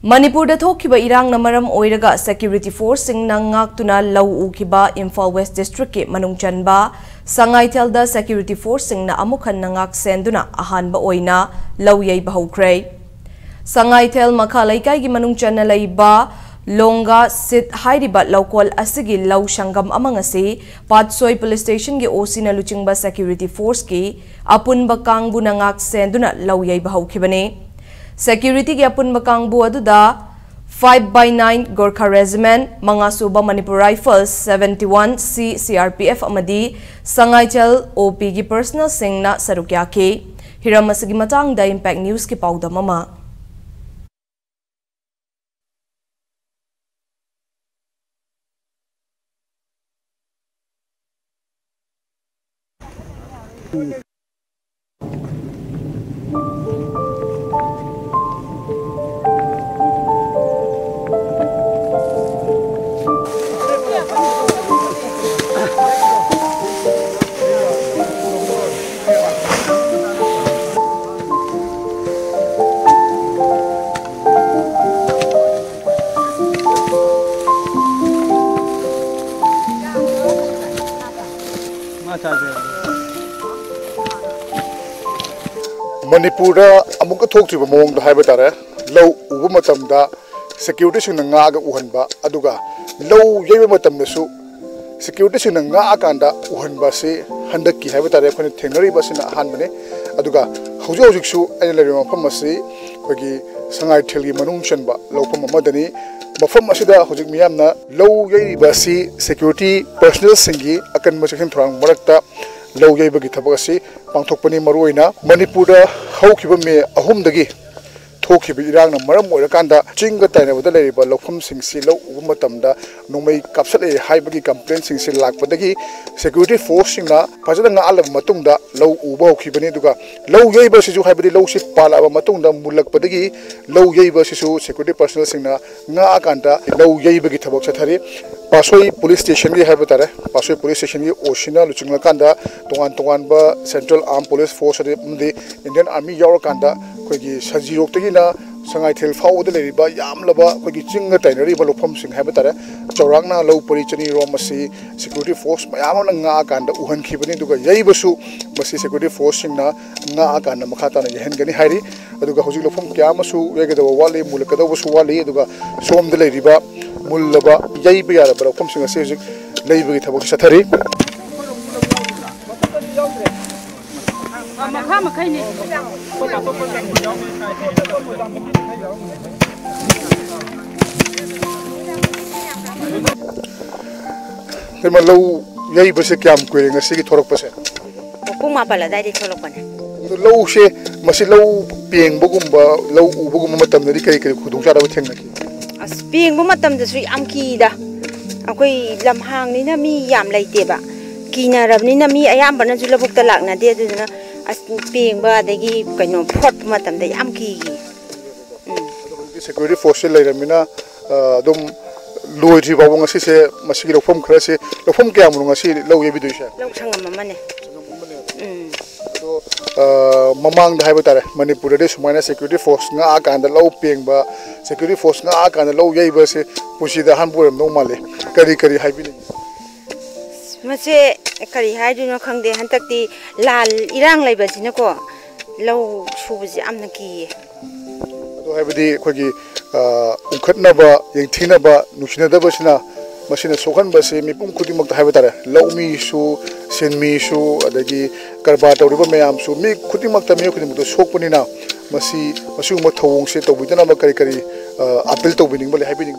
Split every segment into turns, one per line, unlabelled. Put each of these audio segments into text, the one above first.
Manipur da thokiba irang na maram oiraga security force sing na ngaktuna lau ukiba Imphal West District ke manungchanba Sangaithel da security force sing na amukhan na ngak senduna ahanba oina lau yai bahukray. Sangaithel makhalaikai gi manungchan na laiba longa sit hairiba laukol asigi lau shangam amangasi Patsoi police station gi OC na luchingba security force ki apunba kangbu na ngak senduna lau yai bahukibane. Security ki apun makangbu aduda 5/9 Gorkha Regiment, Mangasuba Manipur Rifles 71C CRPF amadi Sangaithel OP ki personal sing na sarukya ke hiram asigi matang da Impact News ki paudam ama.
Manipur amuk thoktriba mong da haiba tare low ubu matam da security sing nga ga uhanba aduga low yeba matam da su security sing nga akanda uhanba se handak ki haiba tare khone thengnari basina han bane aduga haujo hojik su ai le mafam asi khogi Sangaithel gi manung chanba lawfam amadani mafam asida hojik miyamna low yei basi security personnel singi akan masakin thrang marakta low yei bagi thabasi pangthokpani maruina Manipur da haukiba me ahum dagi thokiba irang na maram oirakanda chinga taina bada leriba lawfam singsi low ubu matamda nomai kapsale haibagi complaint singsi lakpadagi security force singna fajana nga alab matungda low ubu haukibani duga low yei ba sisu haibadi low si pala ba matungda mulakpadagi low yei ba sisu security personnel singna nga akanda low yei bagi thabak chathari Pasoi police station ki haibata re Pasoi police station ki osina luchingla kanda tongan ba Central Armed Police Force de Indian Army yaur kanda khogi sajirok tegi na Sangaithel phau de leriba yamlaba khogi chinga tainari ba lofam sing haibata re chawrangna low porichani romasi security force mayam na nga kanda uhan khibani duga yaibasu masi security force singna nga kanda makhata na yehen gani hairi aduga hoji lofam kyamasu yegeda wali mulakada wasu wali aduga som de leriba Mullaba yai biara bara kom singa sejik lei bagi thabok sathari
makha makhai ne
tema low yai base kyam kwere ngasi ki thorok pase
pung ma pala dai de tholok bana
low she masi low peng bogumba low ubogum matam nari kai kai khudung chara thengna ki
Being Mumatam the Sri Amkida. Okay, Lamhang Nina me yam like deba. Kina Rabnina me, I am Banazula book the Lagna, dear Duna, as being bad, they give kind of pot matam, the Amki.
Security force later, Mina, Dom Louis Wangasi, Masilo from Cressy, the from Gamungasi, low evidence.
No Sangam money.
Mamang the Habitat, Manipur, minus security force, Nak and the low ping, but security force, Nak and the low yavers, push the handball normally. Curry happening.
Mase Curry Hydro Kang de Hantaki, Lal, Irang labors in a core. Low shoes, Amnaki.
To have the Quaggy Ukatnaba, Yantinaba, Nushina Dabasina, Machine Sokan Basi, Mipum Kutimok the Habitat, low me shoe, send me shoe, Adagi. Karbata river mayam so me kutimak tamio kudim to sokunina masi masu mathong se to bidana makari kari appeal to winning bale happening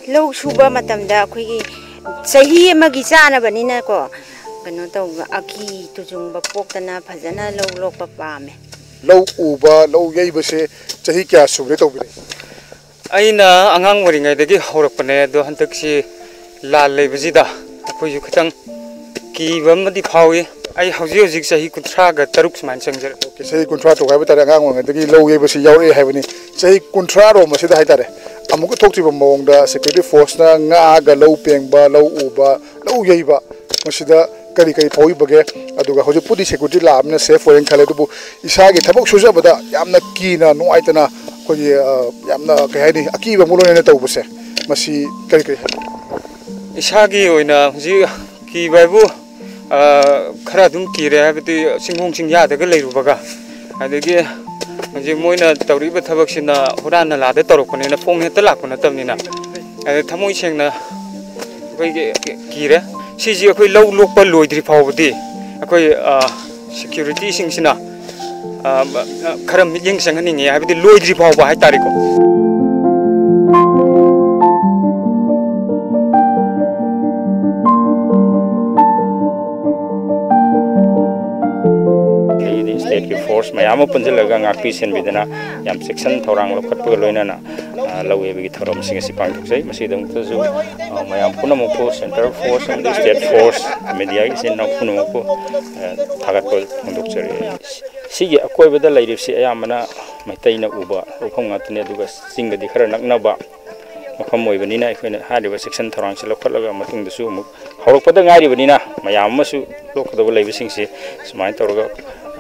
low suba matamda khoi sahi amagi chana banina ko kano to aki tujung ba poktana phajana low pa pame
low uba low yai base chahi kya subre to bile
aina angang waringai dagi horakpane do hantaksi lal lebjida khoi khutang ki bamadi phawi ai hauji hauji sahi kuntra ga taruk sman sangjar
okay sahi kuntra to ga betare angang wang dagi low ye basi yaure haibani sahi kuntra ro masida haitare amuk thoktriba mong da security force na nga ga low pengba low uba low yeiba masida kari kari phawi bage aduga hoji pudi security la amna safe foreign khale dubu isa ge thabok suja bada yamna ki na no aitana ꯑꯩꯈꯣꯏꯒꯤ ꯌꯥꯝꯅ ꯀꯩ ꯍꯥꯏꯅꯤ ꯑꯀꯤꯕ ꯃꯑꯣꯡ ꯇꯧꯕꯁꯦ ꯃꯁꯤ ꯀꯔꯤ ꯀꯔꯤ
ꯏꯁꯥꯒꯤ ꯑꯣꯏꯅ ꯍꯧꯖꯤꯛ ꯀꯤꯕ ꯍꯥꯏꯕꯨ ꯈꯔ ꯑꯗꯨꯝ ꯀꯤꯔꯦ ꯍꯥꯏꯕꯗꯤ ꯆꯤꯡꯈꯣꯡ ꯆꯤꯡꯌꯥꯗꯒ ꯂꯩꯔꯨꯕꯒ ꯑꯗꯒꯤ ꯍꯧꯖꯤꯛ ꯃꯣꯏꯅ ꯇꯧꯔꯤꯕ ꯊꯕꯛꯁꯤꯅ ꯍꯨꯔꯥꯟ ꯅꯂꯥꯗ ꯇꯧꯔꯛꯄꯅꯤꯅ ꯐꯣꯡ ꯍꯦꯛꯇ ꯂꯥꯛꯄ ꯅꯠꯇꯕꯅꯤ나 ꯊꯃꯣꯏ ꯁꯦꯡꯅ ꯑꯩꯈꯣꯏꯒꯤ ꯀꯤꯔꯦ ꯁꯤꯁꯤ ꯑꯩꯈꯣꯏ ꯂꯧ ꯂꯣꯛꯄ ꯂꯣꯏꯗ꯭ꯔꯤ ꯐꯥꯎꯕꯗꯤ ꯑꯩꯈꯣꯏ ꯁꯦꯀ꯭ꯌꯨꯔꯤꯇꯤꯁꯤꯡꯁꯤꯅ ꯈꯔ ꯃꯤꯠꯌꯦꯡ ꯆꯪꯍꯟꯅꯤꯡꯉꯦ ꯍꯥꯏꯕꯗꯤ ꯂꯣꯏꯗ꯭ꯔꯤ ꯐꯥꯎꯕ ꯍꯥꯏꯇꯥꯔꯦꯀꯣ
स्टेट की फोर्स मैम पुनजलगा ngakpi senbidana yam section thorang lokhatpa loinana lawebigi thorom singasi pangthokjai masidam taju mayam punamukpo center force and state force media isin na punamukpo thagatpo hondokjari sigi akoibada lairipsi ayamana maitaina uba lokham ngatne aduga singadi khara naknaba mafam oibanina aikoina haliba section thorang se lokhatlaga matungdasu amuk hawrokpada ngairibanina mayam amasu lokhdaba laibisingsi sumain tawraga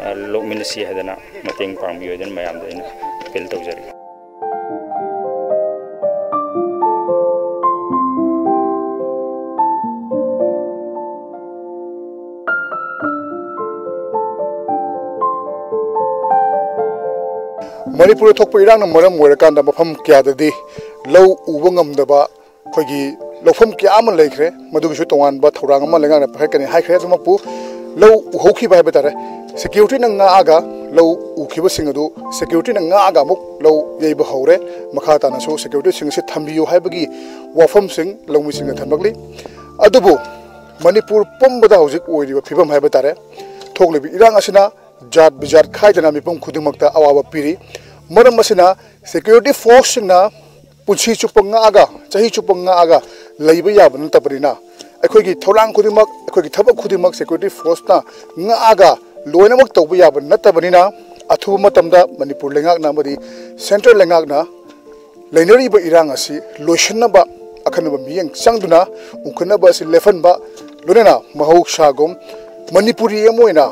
लोकमिनसी है Matang Pangan ma'am appeal तौजरी
Manipur थोप इरांग मरम ओइरकांदा मफम क्याददी लौ उबा ngamdaba खोगी लौफम क्या अम लेख्रे मदुगिसु तोंगानबा थौरांग अमा लेंगाना पहाकनि हाइख्रे अदुमकु लौ उहौखि bye बतारे security nanga aga low ukiba singadu security nanga aga muk low yeiba hore makha tana so security sing se thambiyo haibagi wafam sing lawmi sing thamagli adubu manipur pumbada hojik oiriba phibam haiba tare thoklebi irang asina jat bijat khaidana mipum khudingmakta awaba piri maram asina security force singna punchi chupanga aga chahi chupanga aga leiba yaba ntaparina akhoi gi tholang khudingmak akhoi gi thabak khudingmak security force na nga aga लोइनमक तौब याब नतबनिना अथुब मतमदा मणिपुर लेंगाकना मदि central लेंगाकना लेनरिबा इरांग असि लोइसनबा अखनबा मियंग संगदुना उखनबा असि लेफनबा लोनेना महौसागोम मणिपुरी एमोइना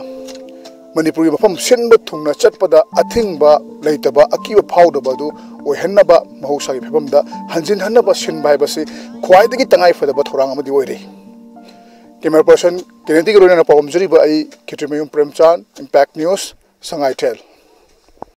मणिपुरी मफम सेनबा थुंगना चटपदा अथिंगबा लेतबा अकीबा फाउदबदु ओहन्नबा महौसागी फेबमदा हंजिन हन्नबा सिनबा हाइबसि ख्वाइदगी तंगाइ फदबा थोरांग अमदि ओइरे कैमरा पर्सन केनेडी के रोना पावम जरीबा आई खित्रिमयुम प्रेमचांद इम्पैक्ट न्यूज़ संगाइथेल।